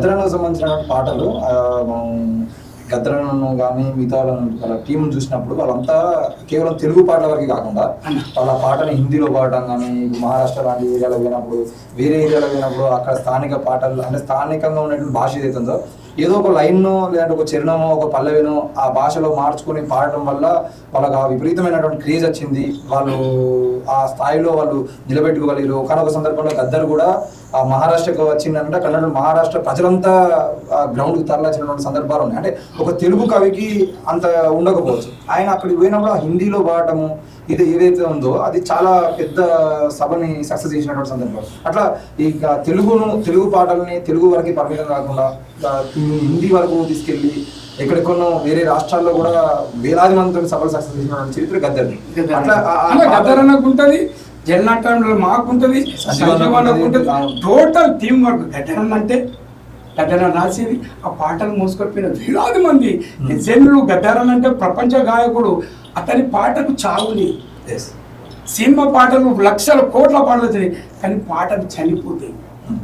గద్దరానికి సంబంధించిన పాటలు గద్దరను కానీ మిగతా వాళ్ళ టీంను చూసినప్పుడు వాళ్ళంతా కేవలం తెలుగు పాటల వరకు కాకుండా వాళ్ళ పాటని హిందీలో పాడటం కానీ మహారాష్ట్ర లాంటి ఏరియాలో పోయినప్పుడు వేరే ఏరియాలో పోయినప్పుడు అక్కడ స్థానిక పాటలు అంటే స్థానికంగా ఉన్నటువంటి భాష ఏదైతుందో ఏదో ఒక లైన్ను లేదంటే ఒక చరణమో ఒక పల్లవినో ఆ భాషలో మార్చుకొని పాడటం వల్ల వాళ్ళకి ఆ విపరీతమైనటువంటి క్రేజ్ వచ్చింది. వాళ్ళు ఆ స్థాయిలో వాళ్ళు నిలబెట్టుకోగలిగారు. ఒకనొక సందర్భంలో గద్దర్ కూడా ఆ మహారాష్ట్రకు వచ్చిందంటే అక్కడ మహారాష్ట్ర ప్రజలంతా గ్రౌండ్కి తరలించినటువంటి సందర్భాలు ఉన్నాయి. అంటే ఒక తెలుగు కవికి అంత ఉండకపోవచ్చు. ఆయన అక్కడికి పోయినప్పుడు ఆ హిందీలో పాడటము ఇది ఏదైతే ఉందో అది చాలా పెద్ద సభని సక్సెస్ చేసినటువంటి సందర్భం. అట్లా ఈ తెలుగు పాటల్ని తెలుగు వరకు పరిమితం కాకుండా హిందీ వరకు తీసుకెళ్ళి ఎక్కడెక్కడో వేరే రాష్ట్రాల్లో కూడా వేలాది మందితో సభలు సక్సెస్ చేసినటువంటి చరిత్ర గద్దర్ని. అట్లా గద్దర్ అన్నకుంటది, జల్నాటంలో మాకుంటది, టోటల్ టీం వర్క్. గద్దర్ అంటే గద్దర్ రాసేది ఆ పాటలు మోసుకొచ్చిపోయిన వేలాది మంది నిజంలో. గద్దర్ అంటే ప్రపంచ గాయకుడు. అతని పాటకు చావుని సినిమా పాటలు లక్షల కోట్ల పాటలు వచ్చినాయి కానీ పాటలు చనిపోతాయి.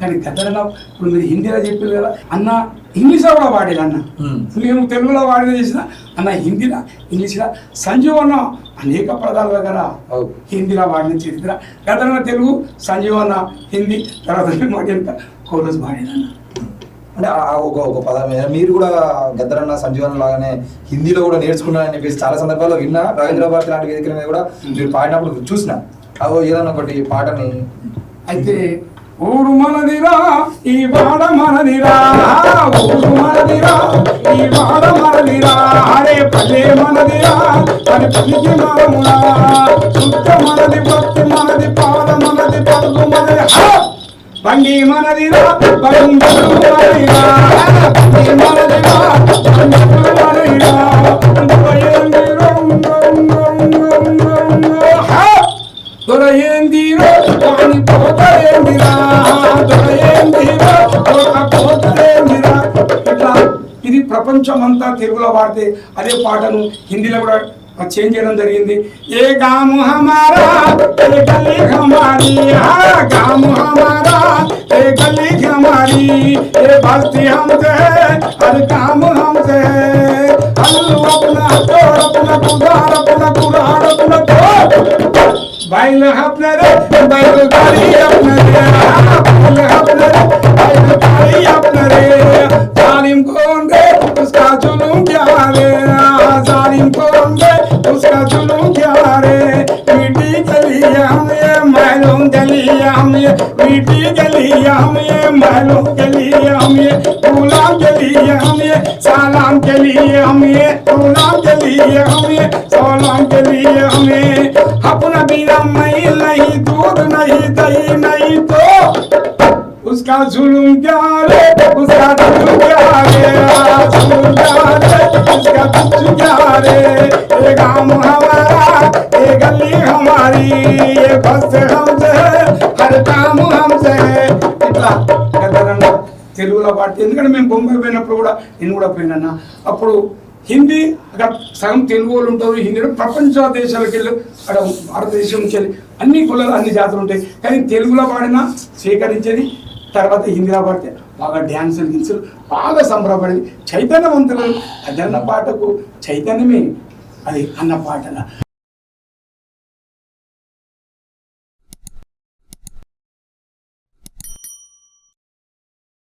కానీ గద్దర్ ఇప్పుడు మీరు హిందీలో చెప్పారు కదా అన్న, ఇంగ్లీష్లో కూడా వాడేది అన్న. మేము తెలుగులో వాడిన చేసిన అన్న హిందీలో ఇంగ్లీష్లో సంజీవ్ అన్న అనేక పదాల దగ్గర హిందీలో వాడిన చరిత్ర. గద్దర్ తెలుగు, సంజీవ్ అన్న హిందీ, తర్వాత మాట కోరస్ వాడేదన్న. అంటే ఒక పదం మీరు కూడా గద్దరన్న సంజీవన్ లాగానే హిందీలో కూడా నేర్చుకున్నారని చెప్పేసి చాలా సందర్భాల్లో విన్నా. రవీంద్ర భారతి లాంటి వేదికల మీద కూడా మీరు పాడినప్పుడు చూసిన అవో ఏదన్నా ఒకటి పాటని. అయితే ఊరు మనదిరా ఈ వాడ మనదిరా, ఊరు మనదిరా ఈ వాడ మనదిరా, అరే పల్లె మనదిరా అని పలికి మనమురా, శుద్ధ మనది భక్తి మనది పాద మనది పలుకు మనది, బండి మనదిరా బండి మనదిరా, బండి మనదిరా బండి మనదిరా, దొరయేందిరో వాని పోతరేందిరా, దొరయేందిరో పోతరేందిరా. ఇట్లా ఇది ప్రపంచం అంతా తెలుగులో వాడితే అదే పాటను హిందీలో కూడా చేంజ్ చేయడం జరిగింది. ఏ గాము హమారా ఏ గల్లీ హమారీ, గాము హమారా ఏ గల్లీ హమారీ, ఏ బస్తీ హమ్సే హర్ काम हमसे, अल्लू अपना तोड़ अपना गुजार अपना गुरार अपना तोड़, बैल अपने रे बैल गाड़ी अपने रे, बैल अपने रे बैल गाड़ी अपने रे, जालिम कौन रे उसका जुलूम क्या रे, जालिम कौन रे उसका जुलूम क्या रे, मिट्टी गलियां में मालूम गलियां में, मिट्टी गलियां में मालूम गलियां में, गुलाम गलियां में सलाम के लिए हमें, गुलाम के लिए हमें सलाम के लिए हमें, अपना बिना मैं नहीं दूध नहीं दही नहीं तो उसका जुल्म क्या रे, उसका जुल्म क्या रे, जुल्म क्या रे उसका जुल्म क्या रे, ये गाँव हमारा ये गली हमारी ये बस हमसे हर काम हमसे. इतना कदरना తెలుగులో పాడితే. ఎందుకంటే మేము బొంబాయి పోయినప్పుడు కూడా నేను కూడా పోయినా అప్పుడు హిందీ అక్కడ సగం తెలుగు వాళ్ళు ఉంటారు. హిందీలో ప్రపంచ దేశాలకు వెళ్ళి అక్కడ భారతదేశం నుంచి వెళ్ళి అన్ని కులాలు అన్ని జాతులు ఉంటాయి. కానీ తెలుగులో పాడినా స్వీకరించేది, తర్వాత హిందీలో పాడితే బాగా డ్యాన్సులు గిన్సులు బాగా సంబరపడేది. చైతన్యవంతులు అదన్న పాటకు చైతన్యమే అది అన్న పాటల.